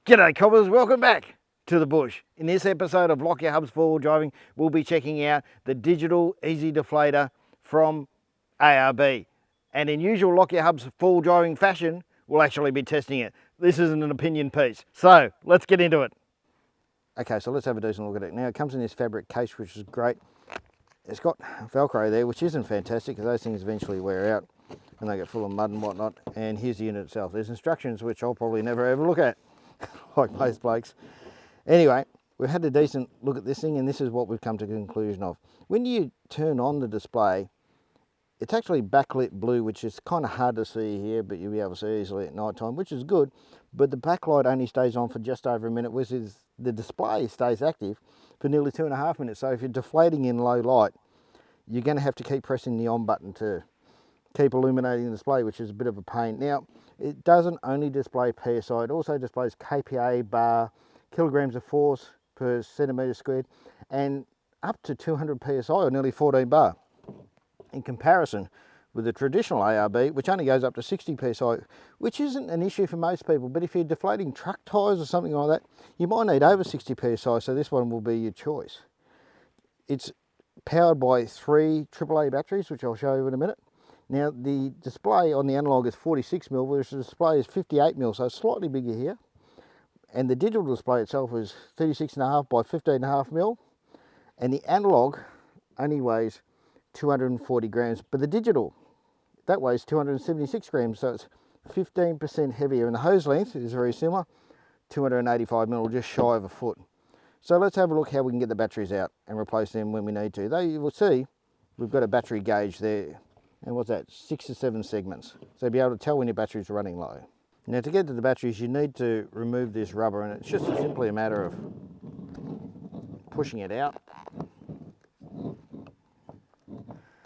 G'day cobbers, welcome back to the bush. In this episode of Lock Your Hubs 4-wheel driving, we'll be checking out the digital easy deflator from ARB. And in usual Lock Your Hubs 4-wheel driving fashion, we'll actually be testing it. This isn't an opinion piece. So let's get into it. Okay, so let's have a decent look at it. Now it comes in this fabric case, which is great. It's got Velcro there, which isn't fantastic because those things eventually wear out and they get full of mud and whatnot. And here's the unit itself. There's instructions which I'll probably never ever look at. Like most blokes. Anyway, we've had a decent look at this thing and this is what we've come to the conclusion of. When you turn on the display, it's actually backlit blue, which is kind of hard to see here, but you'll be able to see easily at night time, which is good. But the backlight only stays on for just over a minute, which is the display stays active for nearly 2.5 minutes. So if you're deflating in low light, you're going to have to keep pressing the on button to keep illuminating the display, which is a bit of a pain. Now, it doesn't only display PSI, it also displays kPa, bar, kilograms of force per centimetre squared, and up to 200 PSI, or nearly 14 bar. In comparison with the traditional ARB, which only goes up to 60 PSI, which isn't an issue for most people, but if you're deflating truck tyres or something like that, you might need over 60 PSI, so this one will be your choice. It's powered by 3 AAA batteries, which I'll show you in a minute. Now the display on the analog is 46mm, whereas the display is 58mm, so it's slightly bigger here. And the digital display itself is 36.5 by 15.5mm, and the analog only weighs 240 grams, but the digital, that weighs 276 grams, so it's 15% heavier, and the hose length is very similar, 285mm, just shy of a foot. So let's have a look how we can get the batteries out and replace them when we need to. Though you will see we've got a battery gauge there. And what's that? 6 or 7 segments. So you'll be able to tell when your battery's running low. Now to get to the batteries, you need to remove this rubber, and it's just simply a matter of pushing it out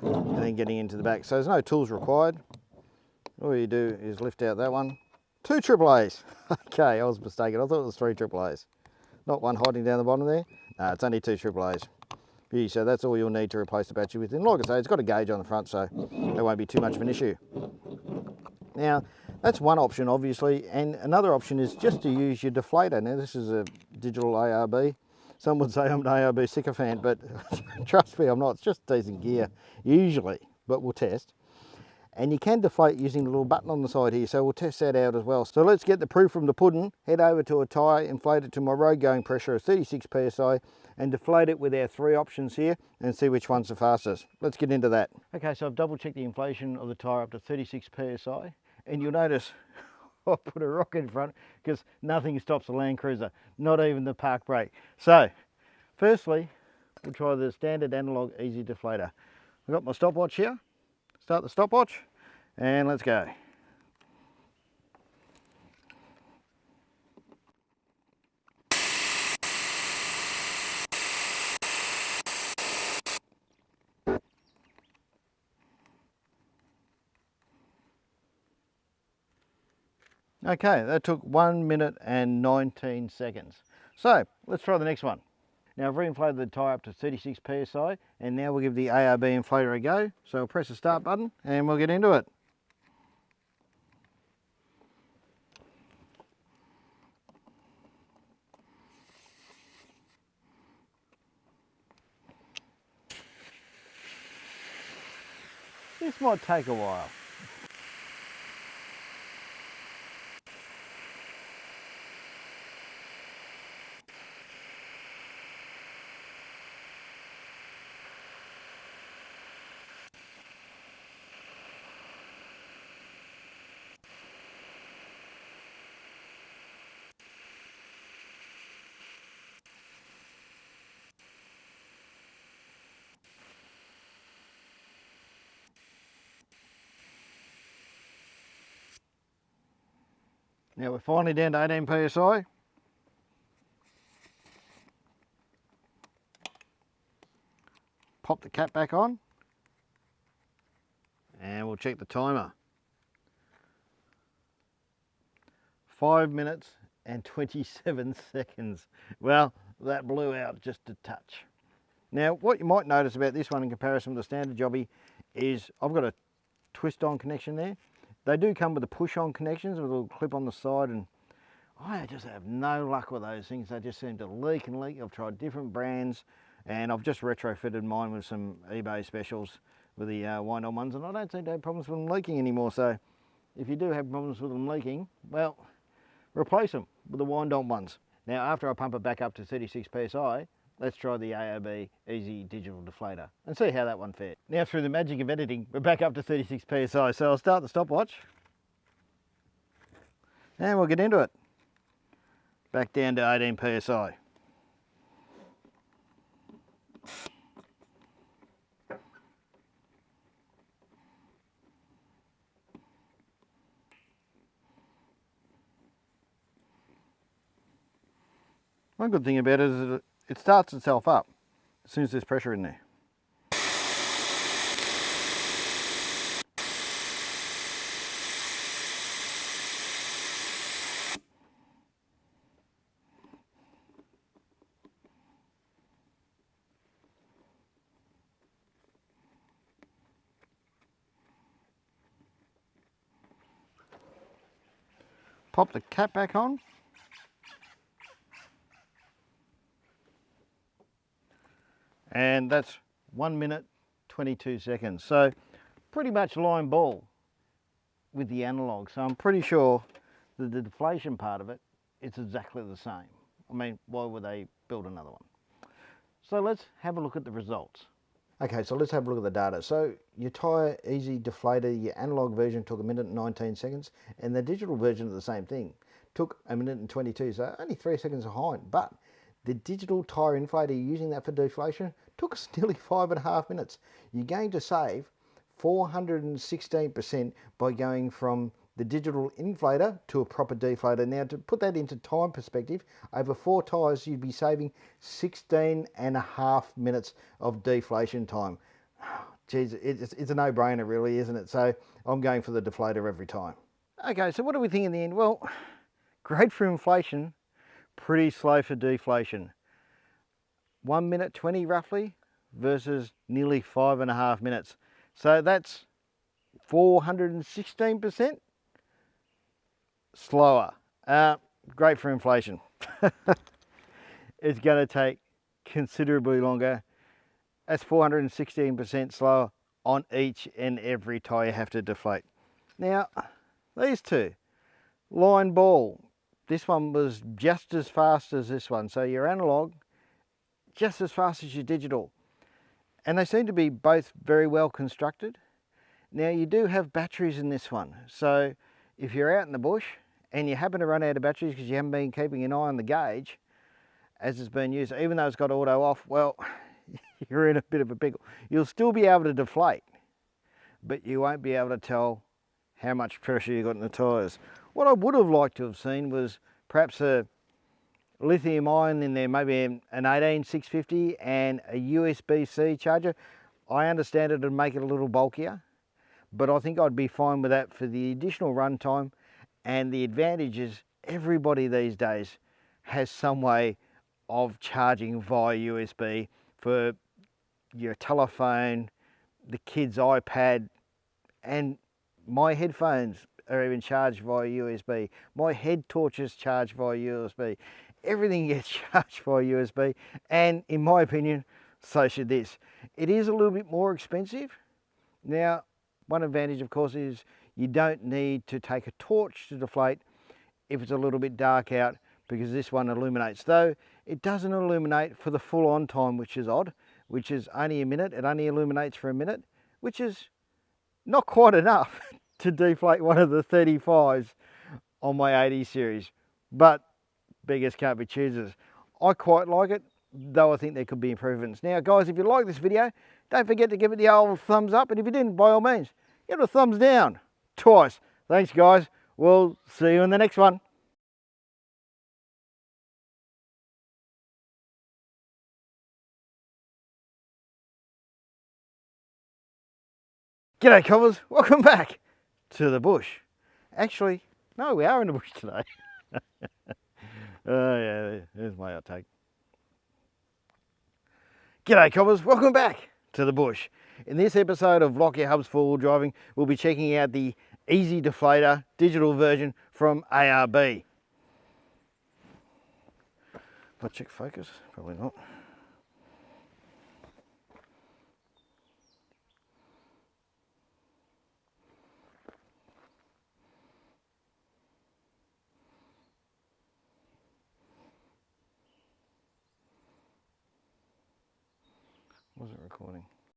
and then getting into the back. So there's no tools required. All you do is lift out that one. 2 AAAs. Okay, I was mistaken. I thought it was 3 AAAs. Not one hiding down the bottom there. No, it's only 2 AAAs. So that's all you'll need to replace the battery with. And like I say, it's got a gauge on the front, so that won't be too much of an issue. Now, that's one option, obviously, and another option is just to use your deflator. Now, this is a digital ARB. Some would say I'm an ARB sycophant, but trust me, I'm not. It's just decent gear, usually, but we'll test. And you can deflate using the little button on the side here, so we'll test that out as well. So let's get the proof from the pudding, head over to a tyre, inflate it to my road going pressure of 36 PSI, and deflate it with our 3 options here and see which one's the fastest. Let's get into that. Okay, so I've double checked the inflation of the tyre up to 36 PSI, and you'll notice I put a rock in front because nothing stops the Land Cruiser, not even the park brake. So, firstly, we'll try the standard analog easy deflator. I've got my stopwatch here. Start the stopwatch and let's go. Okay, that took 1 minute and 19 seconds. So let's try the next one. Now I've reinflated the tyre up to 36 PSI, and now we'll give the ARB inflator a go. So I'll press the start button and we'll get into it. This might take a while. Now we're finally down to 18 PSI. Pop the cap back on and we'll check the timer. 5 minutes and 27 seconds. Well, that blew out just a touch. Now what you might notice about this one in comparison with the standard jobby is I've got a twist on connection there. They do come with the push on connections with a little clip on the side, and I just have no luck with those things. They just seem to leak and leak. I've tried different brands, and I've just retrofitted mine with some eBay specials with the wind-on ones, and I don't seem to have problems with them leaking anymore. So if you do have problems with them leaking, well, replace them with the wind-on ones. Now, after I pump it back up to 36 psi, let's try the ARB Easy Digital Deflator and see how that one fared. Now, through the magic of editing, we're back up to 36 psi. So I'll start the stopwatch and we'll get into it. Back down to 18 psi. One good thing about it is that it starts itself up as soon as there's pressure in there. Pop the cap back on. And that's 1 minute 22 seconds. So pretty much line ball with the analog. So I'm pretty sure that the deflation part of it, it's exactly the same. I mean, why would they build another one? So let's have a look at the results. Okay, so let's have a look at the data. So your Tyre Easy Deflator, your analog version took 1 minute and 19 seconds, and the digital version of the same thing took 1 minute and 22, so only 3 seconds behind. But the digital Tyre inflator, using that for deflation, took us nearly 5.5 minutes. You're going to save 416% by going from the digital inflator to a proper deflator. Now, to put that into time perspective, over 4 tyres you'd be saving 16.5 minutes of deflation time. Geez, it's a no-brainer really, isn't it? So I'm going for the deflator every time. Okay, so what do we think in the end? Well, great for inflation, pretty slow for deflation. 1 minute 20 roughly versus nearly 5.5 minutes. So that's 416% slower. Great for inflation. It's going to take considerably longer. That's 416% slower on each and every tyre you have to deflate. Now, these two, line ball, this one was just as fast as this one. So your analog, just as fast as your digital. And they seem to be both very well constructed. Now you do have batteries in this one. So if you're out in the bush and you happen to run out of batteries because you haven't been keeping an eye on the gauge as it's been used, even though it's got auto off, well, you're in a bit of a pickle. You'll still be able to deflate, but you won't be able to tell how much pressure you got in the tyres. What I would have liked to have seen was perhaps a lithium ion in there, maybe an 18650 and a USB-C charger. I understand it would make it a little bulkier, but I think I'd be fine with that for the additional run time. And the advantage is everybody these days has some way of charging via USB for your telephone, the kid's iPad, and my headphones are even charged via USB. My head torches charged via USB. Everything gets charged via USB, and in my opinion, so should this. It is a little bit more expensive. Now, one advantage of course is you don't need to take a torch to deflate if it's a little bit dark out, because this one illuminates. Though it doesn't illuminate for the full on time, which is odd, which is only a minute. It only illuminates for a minute, which is not quite enough to deflate one of the 35s on my 80 series. But beggars can't be choosers. I quite like it, though I think there could be improvements. Now guys, if you like this video, don't forget to give it the old thumbs up, and if you didn't, by all means, give it a thumbs down twice. Thanks guys, we'll see you in the next one. G'day cobbers, welcome back to the bush. Actually, no, we are in the bush today. Oh yeah, there's my outtake. G'day cobbers, welcome back to the bush. In this episode of Lock Your Hubs 4-wheel driving, we'll be checking out the Easy Deflator digital version from ARB. I'll check focus, probably not. Wasn't recording.